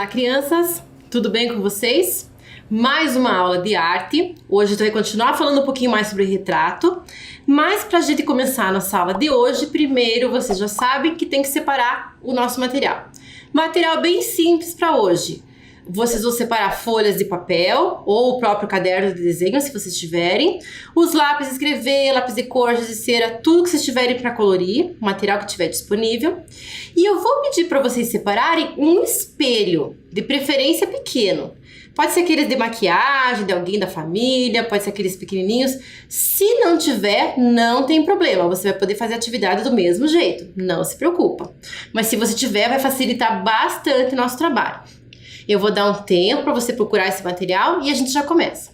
Olá, crianças! Tudo bem com vocês? Mais uma aula de arte. Hoje a gente vai continuar falando um pouquinho mais sobre retrato, mas para a gente começar a nossa aula de hoje, primeiro vocês já sabem que tem que separar o nosso material. Material bem simples para hoje. Vocês vão separar folhas de papel ou o próprio caderno de desenho, se vocês tiverem. Os lápis de escrever, lápis de cor, giz de cera, tudo que vocês tiverem para colorir, o material que tiver disponível. E eu vou pedir para vocês separarem um espelho, de preferência pequeno. Pode ser aqueles de maquiagem, de alguém da família, pode ser aqueles pequenininhos. Se não tiver, não tem problema, você vai poder fazer a atividade do mesmo jeito, não se preocupa. Mas se você tiver, vai facilitar bastante o nosso trabalho. Eu vou dar um tempo para você procurar esse material e a gente já começa.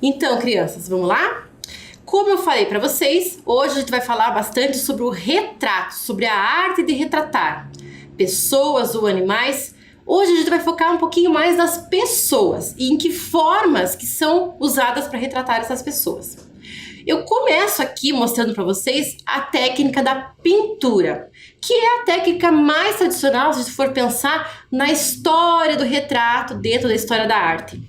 Então, crianças, vamos lá? Como eu falei para vocês, hoje a gente vai falar bastante sobre o retrato, sobre a arte de retratar pessoas ou animais. Hoje a gente vai focar um pouquinho mais nas pessoas e em que formas que são usadas para retratar essas pessoas. Eu começo aqui mostrando para vocês a técnica da pintura, que é a técnica mais tradicional se a gente for pensar na história do retrato dentro da história da arte.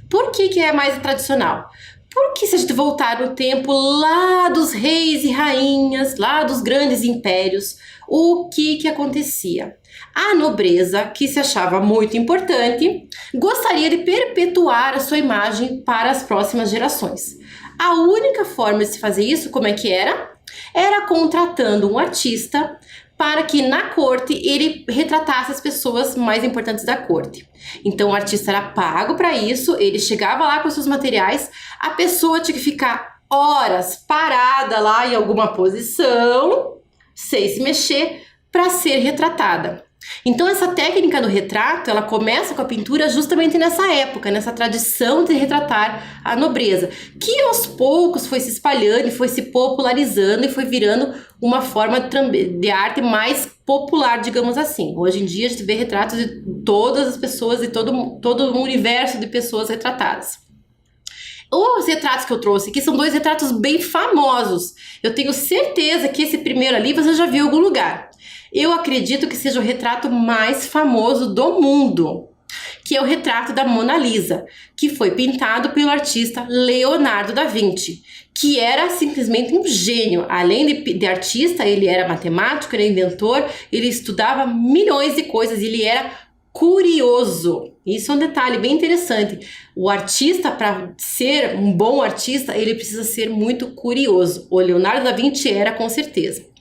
Por que é mais tradicional? Porque se a gente voltar no tempo lá dos reis e rainhas, lá dos grandes impérios, o que acontecia? A nobreza, que se achava muito importante, gostaria de perpetuar a sua imagem para as próximas gerações. A única forma de se fazer isso, como é que era? Era contratando um artista para que na corte ele retratasse as pessoas mais importantes da corte. Então o artista era pago para isso, ele chegava lá com seus materiais, a pessoa tinha que ficar horas parada lá em alguma posição, sem se mexer, para ser retratada. Então essa técnica do retrato, ela começa com a pintura justamente nessa época, nessa tradição de retratar a nobreza, que aos poucos foi se espalhando e foi se popularizando e foi virando uma forma de arte mais popular, digamos assim. Hoje em dia a gente vê retratos de todas as pessoas e todo um universo de pessoas retratadas. Os retratos que eu trouxe aqui são dois retratos bem famosos. Eu tenho certeza que esse primeiro ali você já viu em algum lugar. Eu acredito que seja o retrato mais famoso do mundo, que é o retrato da Mona Lisa, que foi pintado pelo artista Leonardo da Vinci, que era simplesmente um gênio. Além de artista, ele era matemático, ele era inventor, ele estudava milhões de coisas, ele era curioso. Isso é um detalhe bem interessante. O artista, para ser um bom artista, ele precisa ser muito curioso. O Leonardo da Vinci era, com certeza.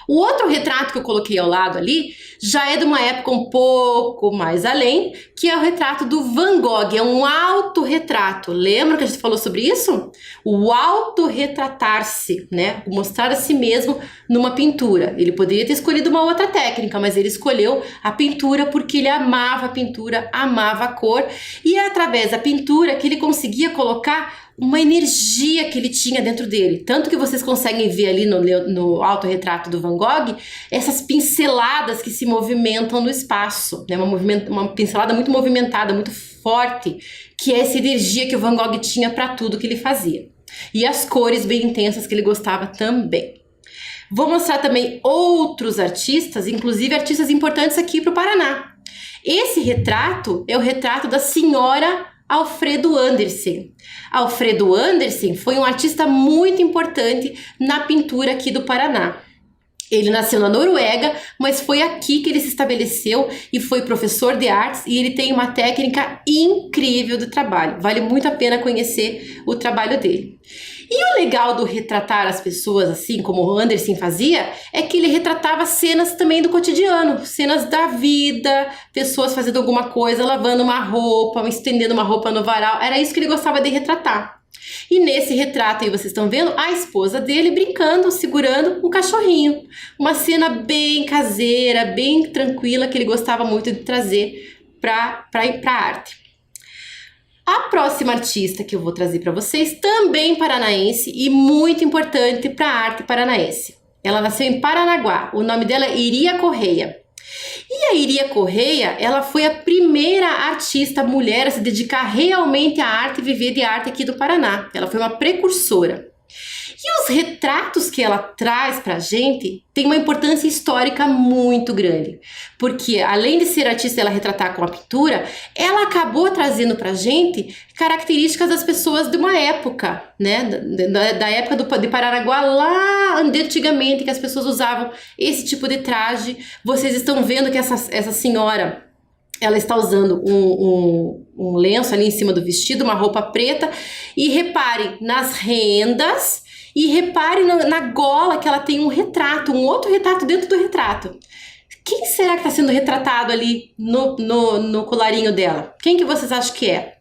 O outro retrato que eu coloquei ao lado ali já é de uma época um pouco mais além, que é o retrato do Van Gogh, é um autorretrato. Lembra que a gente falou sobre isso? O autorretratar-se, né? Mostrar a si mesmo numa pintura. Ele poderia ter escolhido uma outra técnica, mas ele escolheu a pintura porque ele amava a pintura, amava a cor, e é através da pintura que ele conseguia colocar uma energia que ele tinha dentro dele. Tanto que vocês conseguem ver ali no autorretrato do Van Gogh essas pinceladas que se movimentam no espaço, né? Uma pincelada muito movimentada, muito forte, que é essa energia que o Van Gogh tinha para tudo que ele fazia. E as cores bem intensas que ele gostava também. Vou mostrar também outros artistas, inclusive artistas importantes aqui para o Paraná. Esse retrato é o retrato da senhora Alfredo Andersen. Alfredo Andersen foi um artista muito importante na pintura aqui do Paraná. Ele nasceu na Noruega, mas foi aqui que ele se estabeleceu e foi professor de artes, e ele tem uma técnica incrível de trabalho. Vale muito a pena conhecer o trabalho dele. E o legal do retratar as pessoas, assim como o Andersen fazia, é que ele retratava cenas também do cotidiano, cenas da vida, pessoas fazendo alguma coisa, lavando uma roupa, estendendo uma roupa no varal. Era isso que ele gostava de retratar. E nesse retrato aí vocês estão vendo a esposa dele brincando, segurando um cachorrinho. Uma cena bem caseira, bem tranquila, que ele gostava muito de trazer para a arte. A próxima artista que eu vou trazer para vocês, também paranaense e muito importante para a arte paranaense. Ela nasceu em Paranaguá, o nome dela é Iria Correia. E a Iria Correia, ela foi a primeira artista mulher a se dedicar realmente à arte e viver de arte aqui do Paraná. Ela foi uma precursora. E os retratos que ela traz pra gente têm uma importância histórica muito grande, porque além de ser artista, ela retratar com a pintura, ela acabou trazendo pra gente características das pessoas de uma época, né, da época de Paranaguá, lá antigamente, que as pessoas usavam esse tipo de traje. Vocês estão vendo que essa senhora, ela está usando um lenço ali em cima do vestido, uma roupa preta, e reparem nas rendas, e reparem na gola que ela tem um retrato, um outro retrato dentro do retrato. Quem será que está sendo retratado ali no colarinho dela? Quem que vocês acham que é?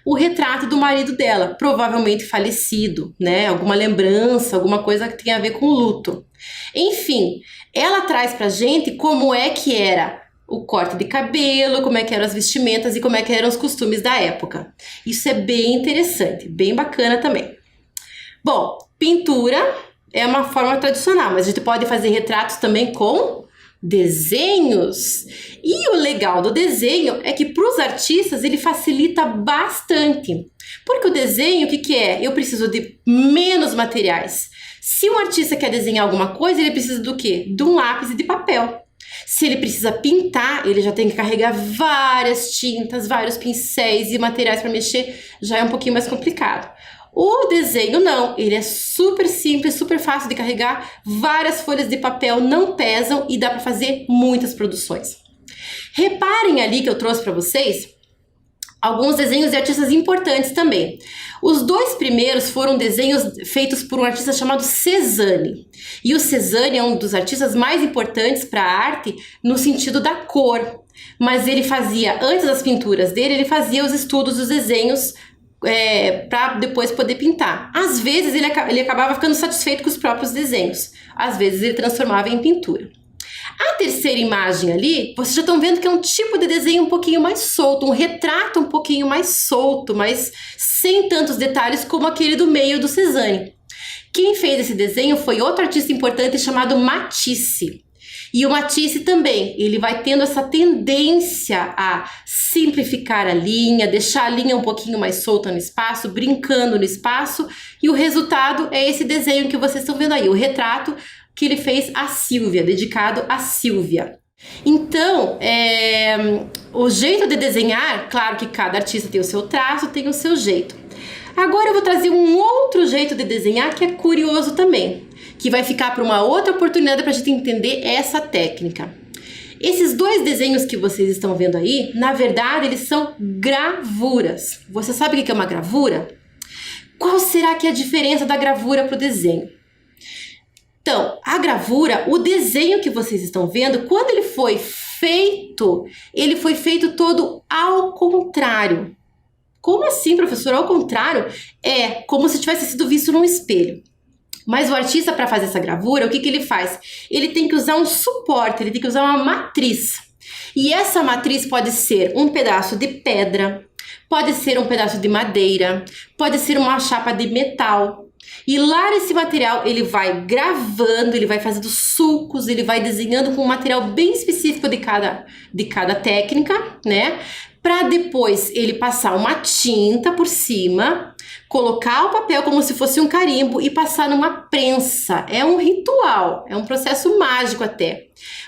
O retrato do marido dela, provavelmente falecido, né? Alguma lembrança, alguma coisa que tenha a ver com o luto. Enfim, ela traz pra gente como é que era o corte de cabelo, como é que eram as vestimentas e como é que eram os costumes da época. Isso é bem interessante, bem bacana também. Bom, pintura é uma forma tradicional, mas a gente pode fazer retratos também com desenhos. E o legal do desenho é que para os artistas ele facilita bastante. Porque o desenho, o que é? Eu preciso de menos materiais. Se um artista quer desenhar alguma coisa, ele precisa do quê? De um lápis e de papel. Se ele precisa pintar, ele já tem que carregar várias tintas, vários pincéis e materiais para mexer, já é um pouquinho mais complicado. O desenho não, ele é super simples, super fácil de carregar, várias folhas de papel não pesam e dá para fazer muitas produções. Reparem ali que eu trouxe para vocês alguns desenhos de artistas importantes também. Os dois primeiros foram desenhos feitos por um artista chamado Cézanne. E o Cézanne é um dos artistas mais importantes para a arte no sentido da cor. Mas ele fazia, antes das pinturas dele, ele fazia os estudos dos desenhos para depois poder pintar. Às vezes ele acabava ficando satisfeito com os próprios desenhos. Às vezes ele transformava em pintura. A terceira imagem ali, vocês já estão vendo que é um tipo de desenho um pouquinho mais solto, um retrato um pouquinho mais solto, mas sem tantos detalhes como aquele do meio do Cézanne. Quem fez esse desenho foi outro artista importante chamado Matisse. E o Matisse também, ele vai tendo essa tendência a simplificar a linha, deixar a linha um pouquinho mais solta no espaço, brincando no espaço, e o resultado é esse desenho que vocês estão vendo aí, o retrato que ele fez a Sílvia, dedicado a Sílvia. Então, o jeito de desenhar, claro que cada artista tem o seu traço, tem o seu jeito. Agora eu vou trazer um outro jeito de desenhar que é curioso também, que vai ficar para uma outra oportunidade para a gente entender essa técnica. Esses dois desenhos que vocês estão vendo aí, na verdade, eles são gravuras. Você sabe o que é uma gravura? Qual será que é a diferença da gravura para o desenho? Então, a gravura, o desenho que vocês estão vendo, quando ele foi feito todo ao contrário. Como assim, professor? Ao contrário? É como se tivesse sido visto num espelho. Mas o artista, para fazer essa gravura, o que ele faz? Ele tem que usar um suporte, ele tem que usar uma matriz. E essa matriz pode ser um pedaço de pedra, pode ser um pedaço de madeira, pode ser uma chapa de metal. E lá nesse material ele vai gravando, ele vai fazendo sulcos, ele vai desenhando com um material bem específico de cada técnica, né? Para depois ele passar uma tinta por cima, colocar o papel como se fosse um carimbo e passar numa prensa. É um ritual, é um processo mágico até.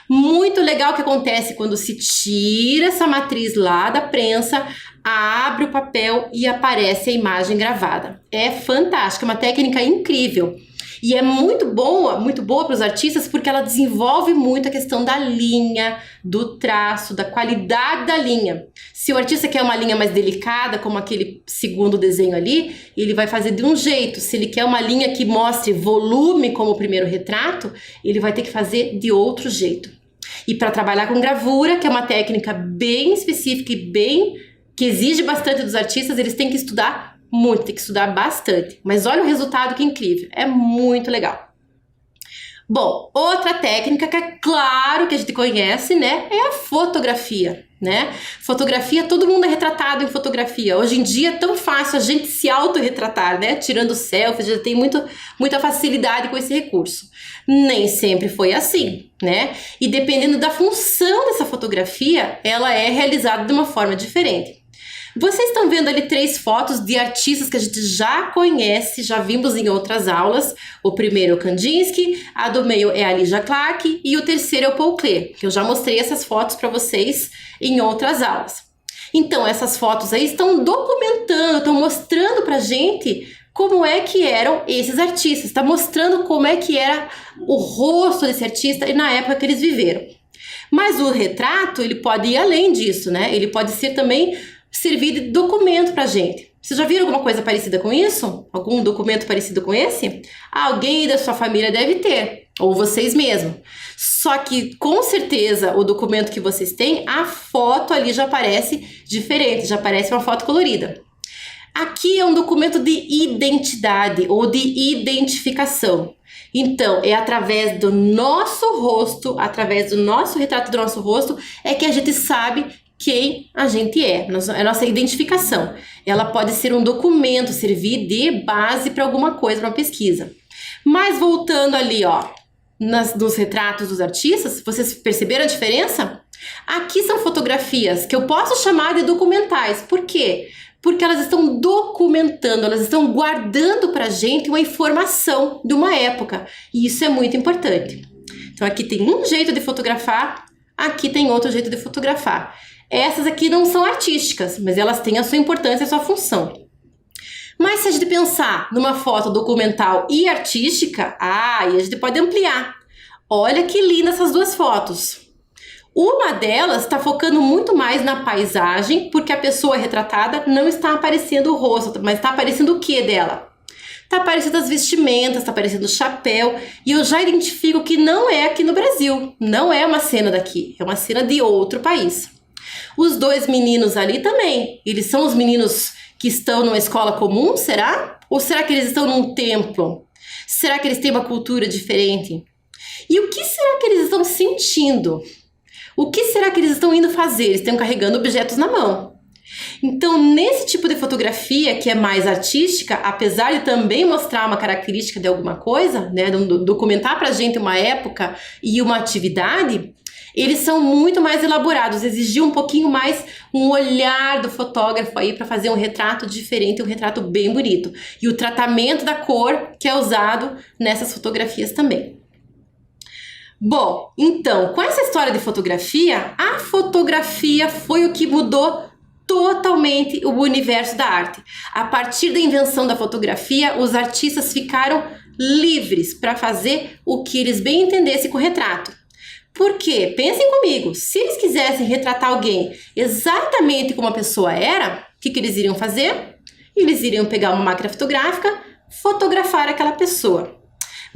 Muito legal que acontece quando se tira essa matriz lá da prensa, abre o papel e aparece a imagem gravada. É fantástico, é uma técnica incrível. E é muito boa para os artistas porque ela desenvolve muito a questão da linha, do traço, da qualidade da linha. Se o artista quer uma linha mais delicada, como aquele segundo desenho ali, ele vai fazer de um jeito. Se ele quer uma linha que mostre volume, como o primeiro retrato, ele vai ter que fazer de outro jeito. E para trabalhar com gravura, que é uma técnica bem específica e que exige bastante dos artistas, eles têm que estudar muito, tem que estudar bastante. Mas olha o resultado que incrível, é muito legal. Bom, outra técnica que é claro que a gente conhece, né, é a fotografia, né? Fotografia, todo mundo é retratado em fotografia. Hoje em dia é tão fácil a gente se autorretratar, né? Tirando selfies, já tem muita facilidade com esse recurso. Nem sempre foi assim, né? E dependendo da função dessa fotografia, ela é realizada de uma forma diferente. Vocês estão vendo ali 3 fotos de artistas que a gente já conhece, já vimos em outras aulas. O primeiro é o Kandinsky, a do meio é a Lygia Clark e o terceiro é o Paul Klee, que eu já mostrei essas fotos para vocês em outras aulas. Então, essas fotos aí estão documentando, estão mostrando pra gente como é que eram esses artistas, está mostrando como é que era o rosto desse artista e na época que eles viveram. Mas o retrato, ele pode ir além disso, né? Ele pode ser também servir de documento pra gente. Vocês já viram alguma coisa parecida com isso? Algum documento parecido com esse? Alguém da sua família deve ter, ou vocês mesmos. Só que, com certeza, o documento que vocês têm, a foto ali já aparece diferente, já aparece uma foto colorida. Aqui é um documento de identidade ou de identificação. Então, é através do nosso rosto, através do nosso retrato do nosso rosto, é que a gente sabe quem a gente é, a nossa identificação. Ela pode ser um documento, servir de base para alguma coisa, para uma pesquisa. Mas voltando ali, ó, nos retratos dos artistas, vocês perceberam a diferença? Aqui são fotografias que eu posso chamar de documentais. Por quê? Porque elas estão documentando, elas estão guardando pra gente uma informação de uma época. E isso é muito importante. Então aqui tem um jeito de fotografar, aqui tem outro jeito de fotografar. Essas aqui não são artísticas, mas elas têm a sua importância e a sua função. Mas se a gente pensar numa foto documental e artística, aí a gente pode ampliar. Olha que linda essas 2 fotos. Uma delas está focando muito mais na paisagem, porque a pessoa retratada não está aparecendo o rosto, mas está aparecendo o que dela? Está aparecendo as vestimentas, está aparecendo o chapéu, e eu já identifico que não é aqui no Brasil, não é uma cena daqui, é uma cena de outro país. Os 2 meninos ali também, eles são os meninos que estão numa escola comum, será? Ou será que eles estão num templo? Será que eles têm uma cultura diferente? E o que será que eles estão sentindo? O que será que eles estão indo fazer? Eles estão carregando objetos na mão. Então, nesse tipo de fotografia, que é mais artística, apesar de também mostrar uma característica de alguma coisa, né, documentar pra gente uma época e uma atividade, eles são muito mais elaborados, exigiam um pouquinho mais um olhar do fotógrafo aí para fazer um retrato diferente, um retrato bem bonito. E o tratamento da cor que é usado nessas fotografias também. Bom, então, com essa história de fotografia, a fotografia foi o que mudou totalmente o universo da arte. A partir da invenção da fotografia, os artistas ficaram livres para fazer o que eles bem entendessem com o retrato. Por quê? Pensem comigo, se eles quisessem retratar alguém exatamente como a pessoa era, o que eles iriam fazer? Eles iriam pegar uma máquina fotográfica, fotografar aquela pessoa.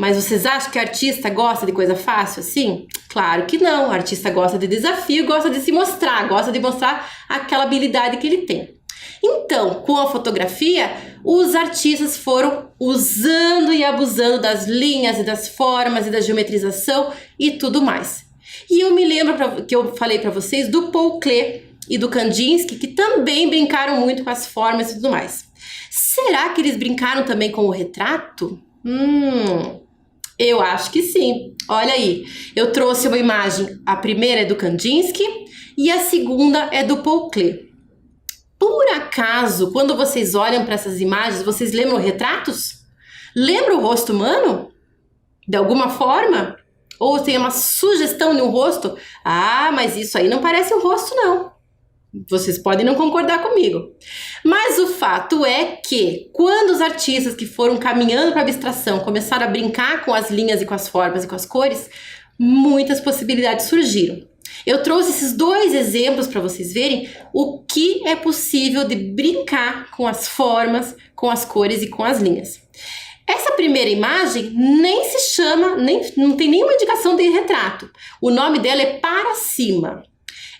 Mas vocês acham que artista gosta de coisa fácil assim? Claro que não. O artista gosta de desafio, gosta de se mostrar, gosta de mostrar aquela habilidade que ele tem. Então, com a fotografia, os artistas foram usando e abusando das linhas e das formas e da geometrização e tudo mais. E eu me lembro que eu falei para vocês do Paul Klee e do Kandinsky, que também brincaram muito com as formas e tudo mais. Será que eles brincaram também com o retrato? Eu acho que sim. Olha aí, eu trouxe uma imagem, a primeira é do Kandinsky e a segunda é do Paul Klee. Por acaso, quando vocês olham para essas imagens, vocês lembram retratos? Lembram o rosto humano? De alguma forma? Ou tem uma sugestão de um rosto? Ah, mas isso aí não parece um rosto, não. Vocês podem não concordar comigo. Mas o fato é que, quando os artistas que foram caminhando para a abstração começaram a brincar com as linhas e com as formas e com as cores, muitas possibilidades surgiram. Eu trouxe esses dois exemplos para vocês verem o que é possível de brincar com as formas, com as cores e com as linhas. Essa primeira imagem nem se chama, não tem nenhuma indicação de retrato. O nome dela é Para Cima.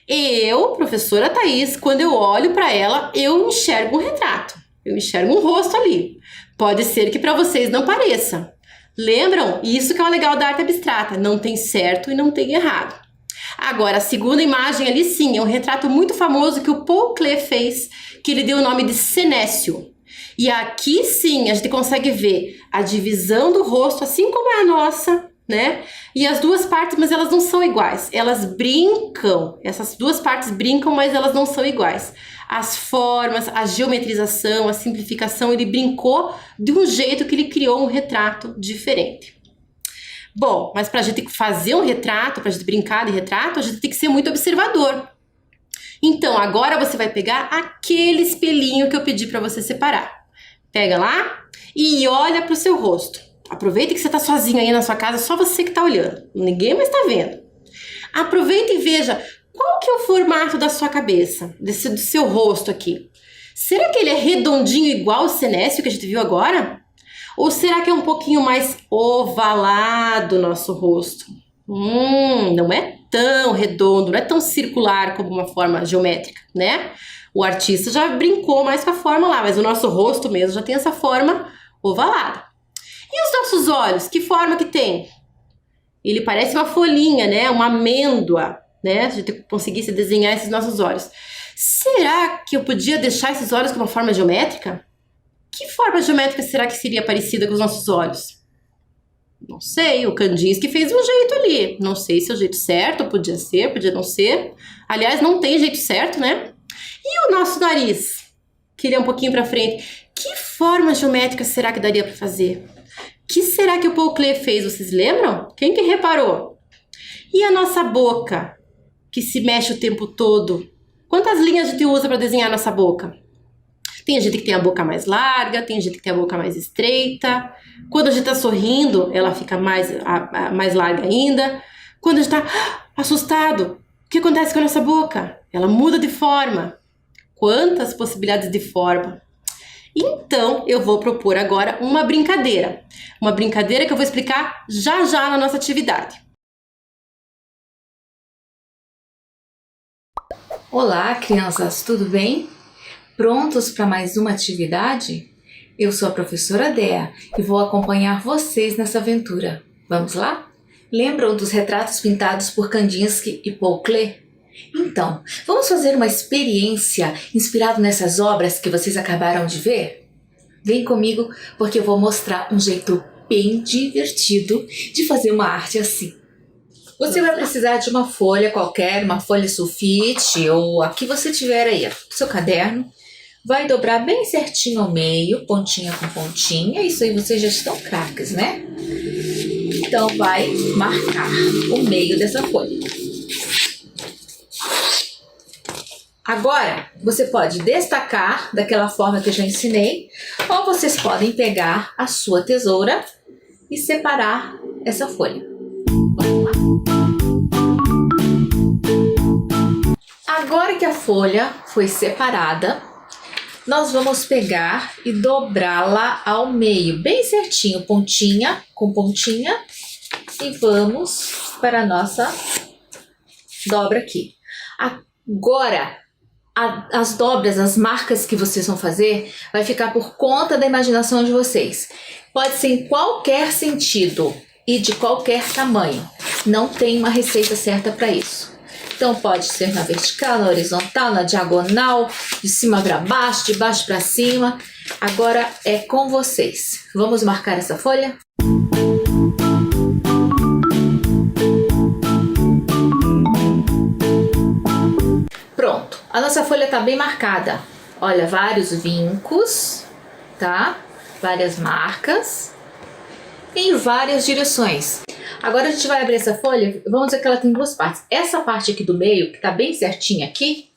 Eu, professora Thaís, quando eu olho para ela, eu enxergo um retrato. Eu enxergo um rosto ali. Pode ser que para vocês não pareça. Lembram? Isso que é o legal da arte abstrata. Não tem certo e não tem errado. Agora, a segunda imagem ali sim, é um retrato muito famoso que o Paul Klee fez, que ele deu o nome de Senécio. E aqui sim, a gente consegue ver a divisão do rosto, assim como é a nossa, né? E as duas partes, mas elas não são iguais. Elas brincam, essas duas partes brincam, mas elas não são iguais. As formas, a geometrização, a simplificação, ele brincou de um jeito que ele criou um retrato diferente. Bom, mas para a gente fazer um retrato, para a gente brincar de retrato, a gente tem que ser muito observador. Então, agora você vai pegar aquele espelhinho que eu pedi para você separar. Pega lá e olha para o seu rosto. Aproveita que você está sozinho aí na sua casa, só você que está olhando. Ninguém mais está vendo. Aproveita e veja qual que é o formato da sua cabeça, do seu rosto aqui. Será que ele é redondinho igual o Senécio que a gente viu agora? Ou será que é um pouquinho mais ovalado o nosso rosto? Não é tão redondo, não é tão circular como uma forma geométrica, né? O artista já brincou mais com a forma lá, mas o nosso rosto mesmo já tem essa forma ovalada. E os nossos olhos, que forma que tem? Ele parece uma folhinha, né? Uma amêndoa, né? Se a gente conseguisse desenhar esses nossos olhos. Será que eu podia deixar esses olhos com uma forma geométrica? Que forma geométrica será que seria parecida com os nossos olhos? Não sei, o Kandinsky fez um jeito ali. Não sei se é o jeito certo, podia ser, podia não ser. Aliás, não tem jeito certo, né? E o nosso nariz? Que ele é um pouquinho para frente. Que forma geométrica será que daria para fazer? Que será que o Paul Klee fez? Vocês lembram? Quem que reparou? E a nossa boca, que se mexe o tempo todo? Quantas linhas a gente usa para desenhar a nossa boca? Tem gente que tem a boca mais larga, tem gente que tem a boca mais estreita. Quando a gente tá sorrindo, ela fica mais larga ainda. Quando a gente tá assustado, o que acontece com a nossa boca? Ela muda de forma. Quantas possibilidades de forma? Então, eu vou propor agora uma brincadeira. Uma brincadeira que eu vou explicar já já na nossa atividade. Olá, crianças, tudo bem? Prontos para mais uma atividade? Eu sou a professora Dea e vou acompanhar vocês nessa aventura. Vamos lá? Lembram dos retratos pintados por Kandinsky e Paul Klee? Então, vamos fazer uma experiência inspirada nessas obras que vocês acabaram de ver? Vem comigo porque eu vou mostrar um jeito bem divertido de fazer uma arte assim. Você vai precisar de uma folha qualquer, uma folha sulfite ou a que você tiver aí, seu caderno. Vai dobrar bem certinho ao meio, pontinha com pontinha. Isso aí vocês já estão craques, né? Então vai marcar o meio dessa folha. Agora, você pode destacar daquela forma que eu já ensinei, ou vocês podem pegar a sua tesoura e separar essa folha. Vamos lá. Agora que a folha foi separada, Nós vamos pegar e dobrá-la ao meio, bem certinho, pontinha com pontinha, e vamos para a nossa dobra aqui. Agora, as dobras, as marcas que vocês vão fazer, vai ficar por conta da imaginação de vocês. Pode ser em qualquer sentido e de qualquer tamanho. Não tem uma receita certa para isso. Então pode ser na vertical, na horizontal, na diagonal, de cima para baixo, de baixo para cima. Agora é com vocês. Vamos marcar essa folha? Pronto, a nossa folha está bem marcada. Olha, vários vincos, tá? Várias marcas em várias direções. Agora a gente vai abrir essa folha, vamos dizer que ela tem duas partes. Essa parte aqui do meio, que tá bem certinha aqui,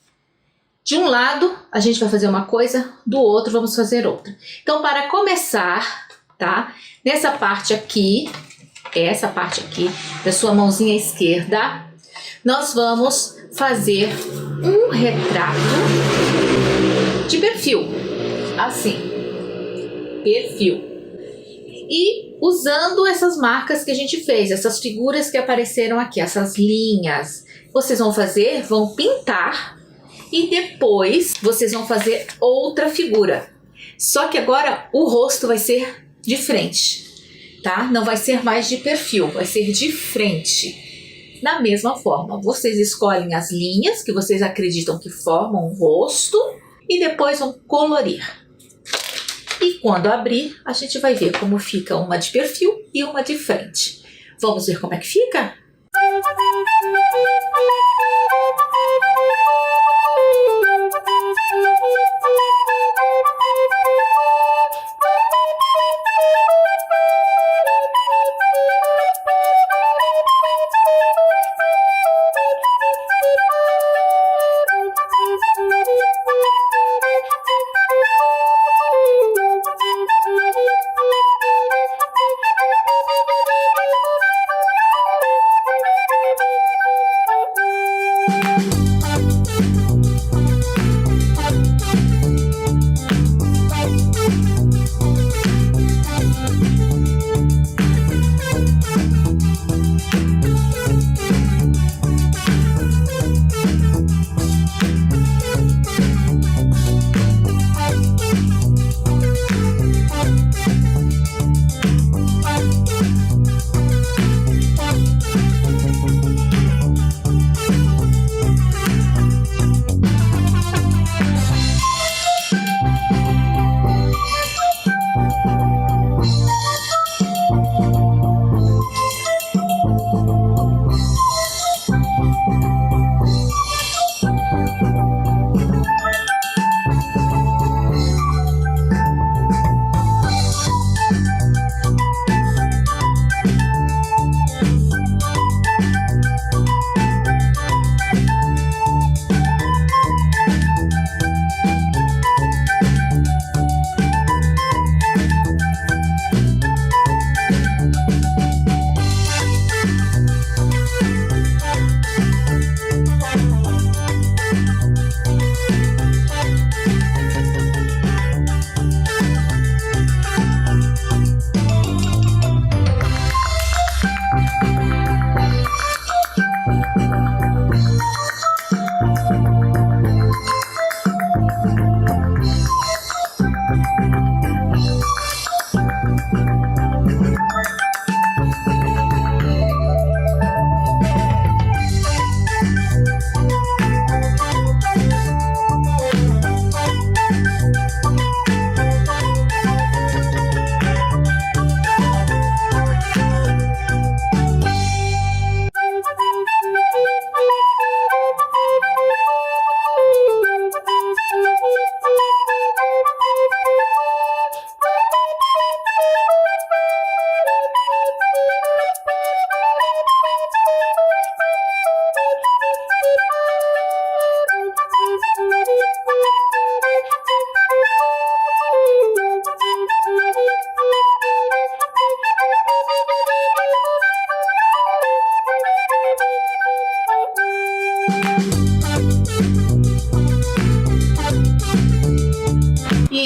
de um lado a gente vai fazer uma coisa, do outro vamos fazer outra. Então, para começar, tá? Nessa parte aqui, essa parte aqui da sua mãozinha esquerda, nós vamos fazer um retrato de perfil, assim, perfil. E usando essas marcas que a gente fez, essas figuras que apareceram aqui, essas linhas, vocês vão pintar e depois vocês vão fazer outra figura. Só que agora o rosto vai ser de frente, tá? Não vai ser mais de perfil, vai ser de frente. Da mesma forma, vocês escolhem as linhas que vocês acreditam que formam um rosto e depois vão colorir. E quando abrir, a gente vai ver como fica uma de perfil e uma de frente. Vamos ver como é que fica?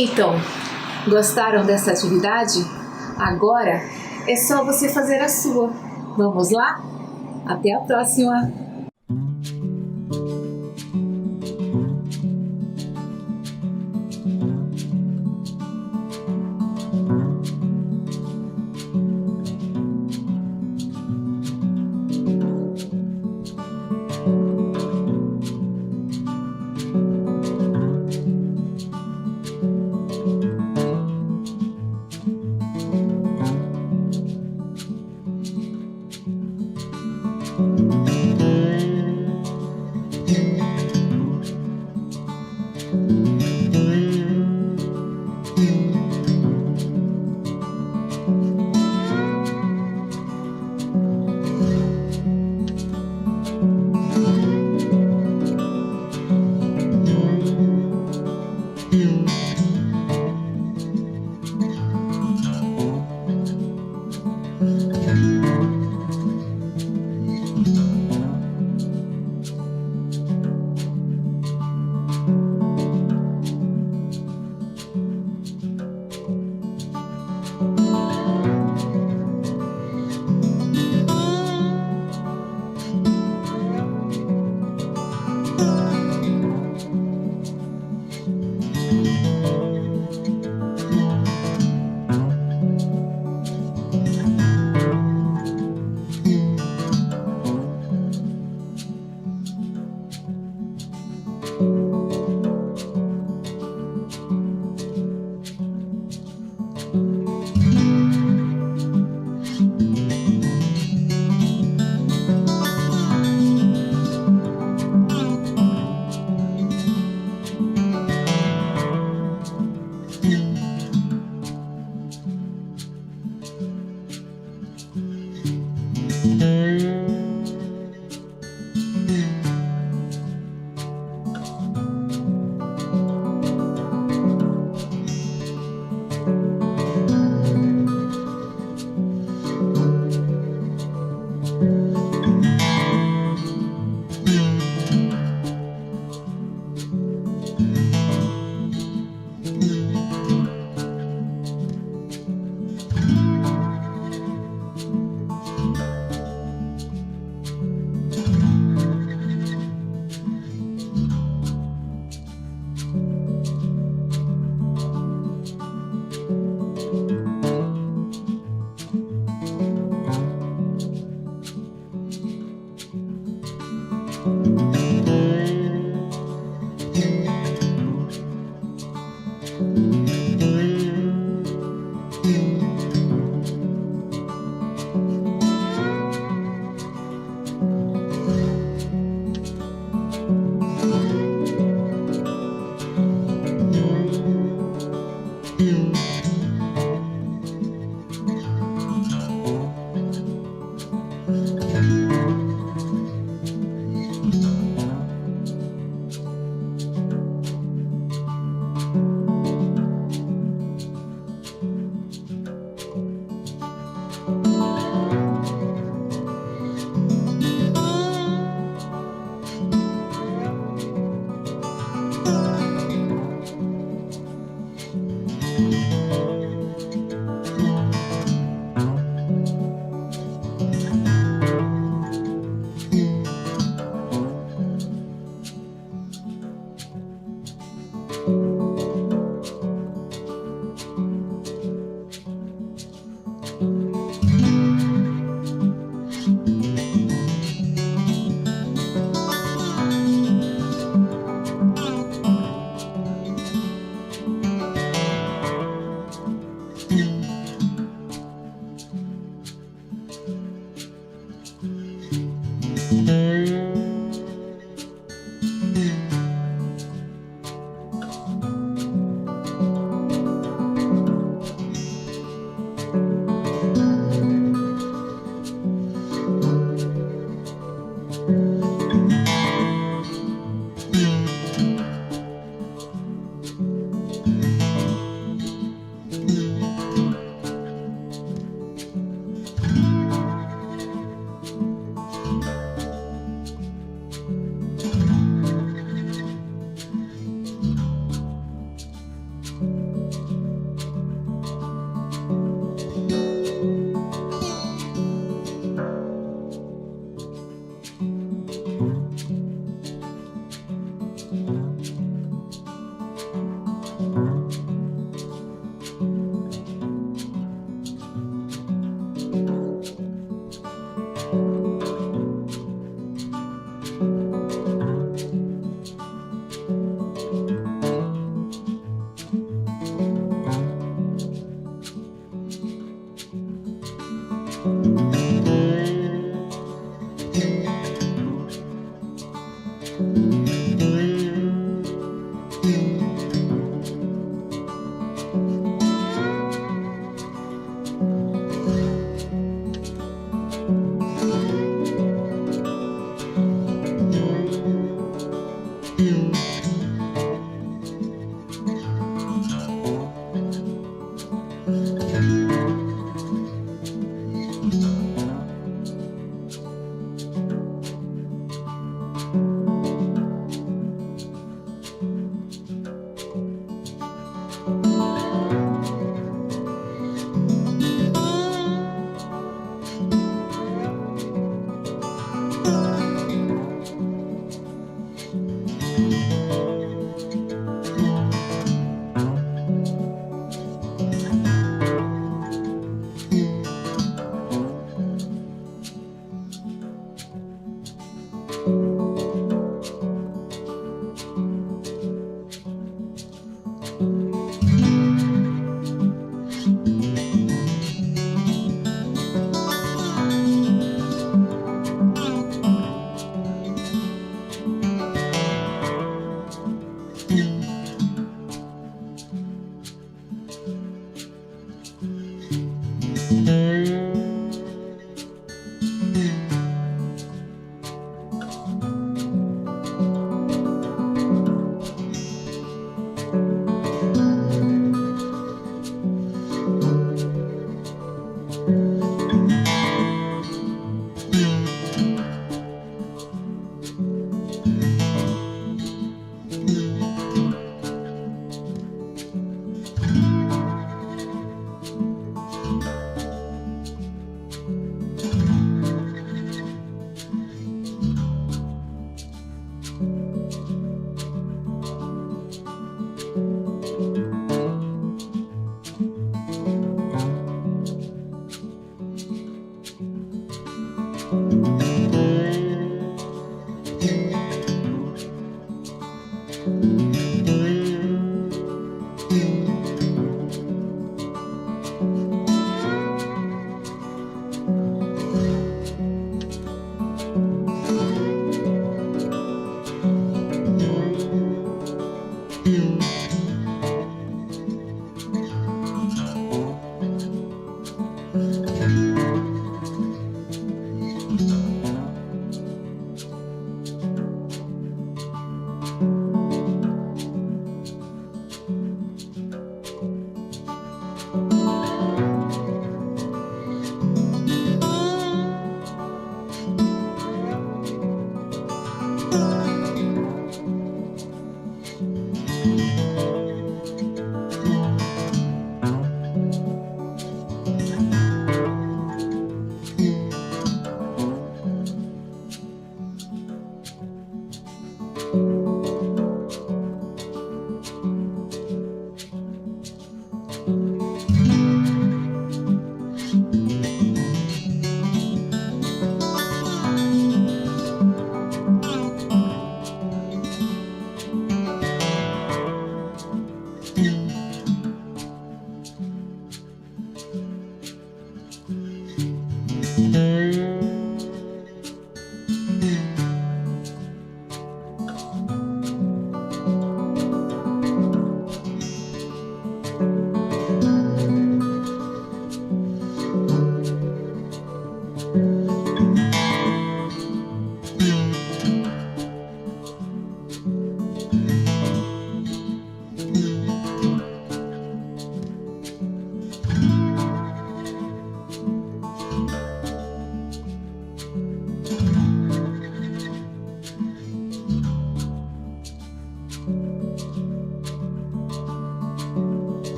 Então, gostaram dessa atividade? Agora é só você fazer a sua. Vamos lá? Até a próxima!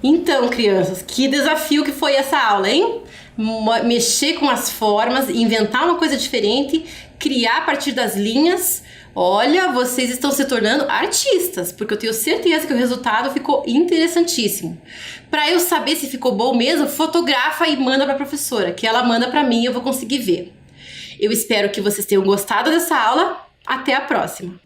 Então, crianças, que desafio que foi essa aula, hein? Mexer com as formas, inventar uma coisa diferente, criar a partir das linhas. Olha, vocês estão se tornando artistas, porque eu tenho certeza que o resultado ficou interessantíssimo. Para eu saber se ficou bom mesmo, fotografa e manda para a professora, que ela manda para mim e eu vou conseguir ver. Eu espero que vocês tenham gostado dessa aula. Até a próxima!